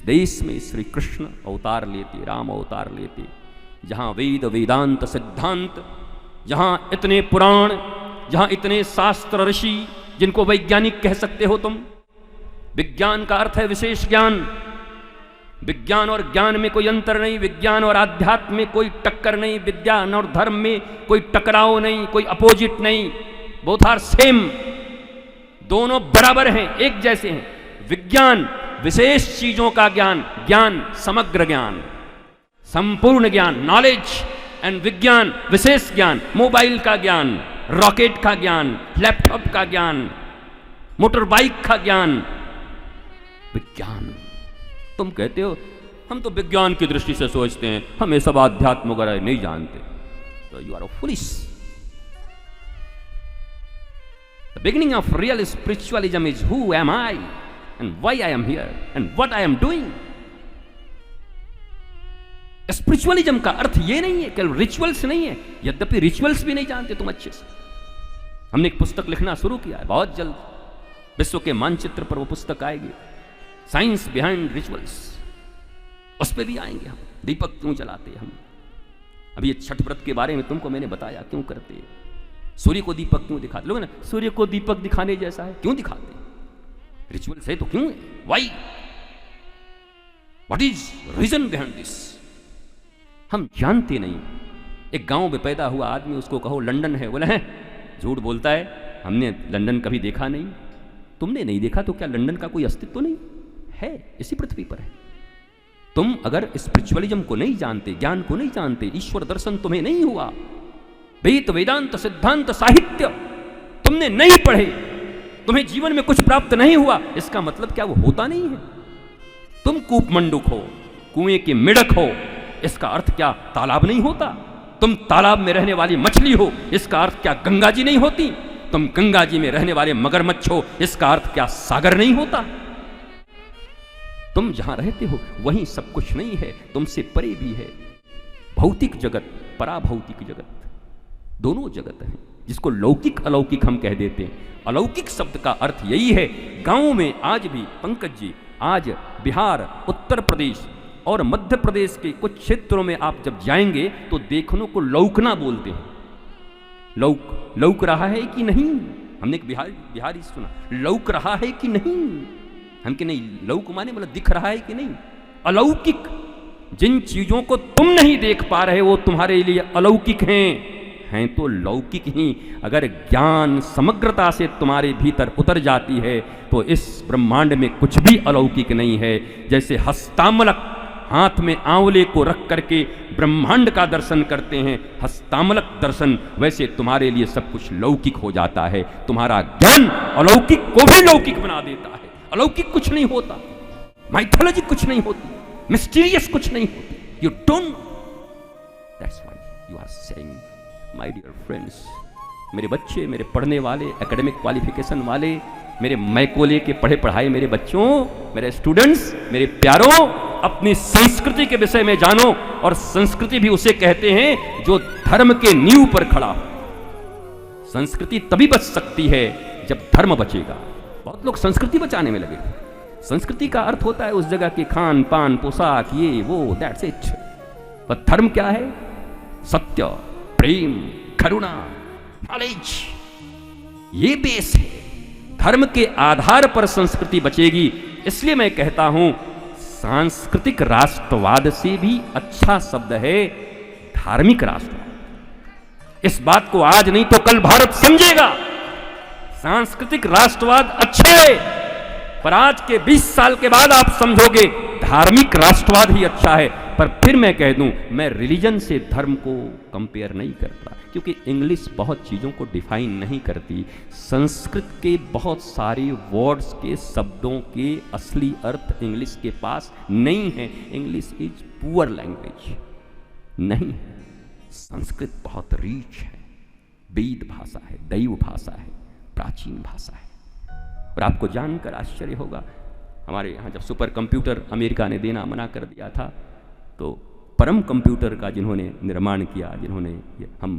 देश में श्री कृष्ण अवतार लेते, राम अवतार लेते, जहाँ वेद वेदांत सिद्धांत, जहाँ इतने पुराण, जहाँ इतने शास्त्र ऋषि जिनको वैज्ञानिक कह सकते हो तुम। विज्ञान का अर्थ है विशेष ज्ञान। विज्ञान और ज्ञान में कोई अंतर नहीं, विज्ञान और आध्यात्म में कोई टक्कर नहीं, विज्ञान और धर्म में कोई टकराव नहीं, कोई अपोजिट नहीं। बोथ आर सेम, दोनों बराबर हैं, एक जैसे हैं। विज्ञान विशेष चीजों का ज्ञान, ज्ञान समग्र ज्ञान, संपूर्ण ज्ञान, नॉलेज। एंड विज्ञान विशेष ज्ञान, मोबाइल का ज्ञान, रॉकेट का ज्ञान, लैपटॉप का ज्ञान, मोटर बाइक का ज्ञान। विज्ञान। तुम कहते हो हम तो विज्ञान की दृष्टि से सोचते हैं, हम ये सब आध्यात्म वगैरह नहीं जानते, तो you are foolish. The beginning of real spiritualism is who am I and why I am here and what I am doing. Spiritualism का अर्थ ये नहीं है केवल रिचुअल्स नहीं है, यद्यपि रिचुअल्स भी नहीं जानते तुम अच्छे से। हमने एक पुस्तक लिखना शुरू किया है, बहुत जल्द विश्व के मानचित्र पर वो पुस्तक आएगी, साइंस बिहाइंड रिचुअल्स। उस पर भी आएंगे हम। दीपक क्यों जलाते हम? अभी ये छठ व्रत के बारे में तुमको मैंने बताया क्यों करते हैं। सूर्य को दीपक क्यों दिखाते? लोग ना सूर्य को दीपक दिखाने जैसा है, क्यों दिखाते? रिचुअल्स है तो क्यों है? Why? What is reason behind this? हम जानते नहीं। एक गांव में पैदा हुआ आदमी, उसको कहो लंदन है, बोला है झूठ बोलता है, हमने लंदन कभी देखा नहीं। तुमने नहीं देखा तो क्या लंदन का कोई अस्तित्व तो नहीं है? इसी पृथ्वी पर है। तुम अगर स्पिरिचुअलिज्म को नहीं जानते, ज्ञान को नहीं जानते, ईश्वर दर्शन तुम्हें नहीं हुआ, वेद वेदांत सिद्धांत साहित्य तुमने नहीं पढ़े, तुम्हें जीवन में कुछ प्राप्त नहीं हुआ, इसका मतलब क्या वो होता नहीं है? तुम कूपमंडुक हो, कुएं के मिड़क हो, इसका अर्थ क्या तालाब नहीं होता? तुम तालाब में रहने वाली मछली हो, इसका अर्थ क्या गंगा जी नहीं होती? तुम गंगा जी में रहने वाले मगरमच्छ हो, इसका अर्थ क्या सागर नहीं होता? तुम जहां रहते हो वहीं सब कुछ नहीं है, तुमसे परे भी है भौतिक जगत, पराभौतिक जगत, दोनों जगत हैं, जिसको लौकिक अलौकिक हम कह देते हैं। अलौकिक शब्द का अर्थ यही है। गांव में आज भी पंकज जी, आज बिहार, उत्तर प्रदेश और मध्य प्रदेश के कुछ क्षेत्रों में आप जब जाएंगे तो देखने को लौकना बोलते हैं। लौक रहा है कि नहीं? हमने एक बिहारी सुना, लौक रहा है कि नहीं? हम कि नहीं, लौक माने मतलब दिख रहा है कि नहीं? अलौकिक, जिन चीजों को तुम नहीं देख पा रहे वो तुम्हारे लिए अलौकिक हैं तो लौकिक ही। अगर ज्ञान समग्रता से तुम्हारे भीतर उतर जाती है तो इस ब्रह्मांड में कुछ भी अलौकिक नहीं है। जैसे हस्तामलक हाथ में आंवले को रख करके ब्रह्मांड का दर्शन करते हैं, हस्तामलक दर्शन, वैसे तुम्हारे लिए सब कुछ लौकिक हो जाता है। तुम्हारा ज्ञान अलौकिक को भी लौकिक बना देता है। अलौकिक कुछ नहीं होता, माइथोलॉजी कुछ नहीं होती, मिस्टीरियस कुछ नहीं होती। You don't know, that's why you are saying my dear friends, मेरे बच्चे, मेरे पढ़ने वाले, एकेडमिक क्वालिफिकेशन वाले, मेरे मैकोले के पढ़े पढ़ाए मेरे बच्चों, मेरे स्टूडेंट्स, मेरे प्यारों, अपनी संस्कृति के विषय में जानो। और संस्कृति भी उसे कहते हैं जो धर्म के नींव पर खड़ा हो। संस्कृति तभी बच सकती है जब धर्म बचेगा। बहुत लोग संस्कृति बचाने में लगे। संस्कृति का अर्थ होता है उस जगह के खान पान, पोशाक, ये वो, दैट्स इट। पर धर्म क्या है? सत्य, प्रेम, करुणा, नॉलेज, ये बेस है। धर्म के आधार पर संस्कृति बचेगी। इसलिए मैं कहता हूं सांस्कृतिक राष्ट्रवाद से भी अच्छा शब्द है धार्मिक राष्ट्रवाद। इस बात को आज नहीं तो कल भारत समझेगा। सांस्कृतिक राष्ट्रवाद अच्छा है, पर आज के 20 साल के बाद आप समझोगे धार्मिक राष्ट्रवाद ही अच्छा है। पर फिर मैं कह दूं, मैं रिलीजन से धर्म को कंपेयर नहीं करता, क्योंकि इंग्लिश बहुत चीज़ों को डिफाइन नहीं करती। संस्कृत के बहुत सारे वर्ड्स के, शब्दों के असली अर्थ इंग्लिश के पास नहीं है। इंग्लिश इज पुअर लैंग्वेज नहीं है। संस्कृत बहुत रीच है, वेद भाषा है, दैव भाषा है, प्राचीन भाषा है। और आपको जानकर आश्चर्य होगा, हमारे यहाँ जब सुपर कंप्यूटर अमेरिका ने देना मना कर दिया था, तो परम कंप्यूटर का जिन्होंने निर्माण किया, जिन्होंने, हम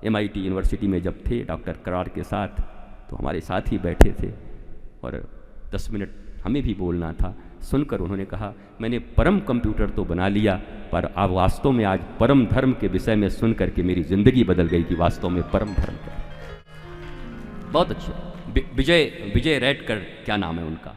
MIT यूनिवर्सिटी में जब थे डॉक्टर करार के साथ, तो हमारे साथ ही बैठे थे और 10 मिनट हमें भी बोलना था। सुनकर उन्होंने कहा, मैंने परम कंप्यूटर तो बना लिया, पर अब वास्तव में आज परम धर्म के विषय में सुन करके मेरी जिंदगी बदल गई कि वास्तव में परम धर्म क्या है। बहुत अच्छा। विजय रेडकर क्या नाम है उनका,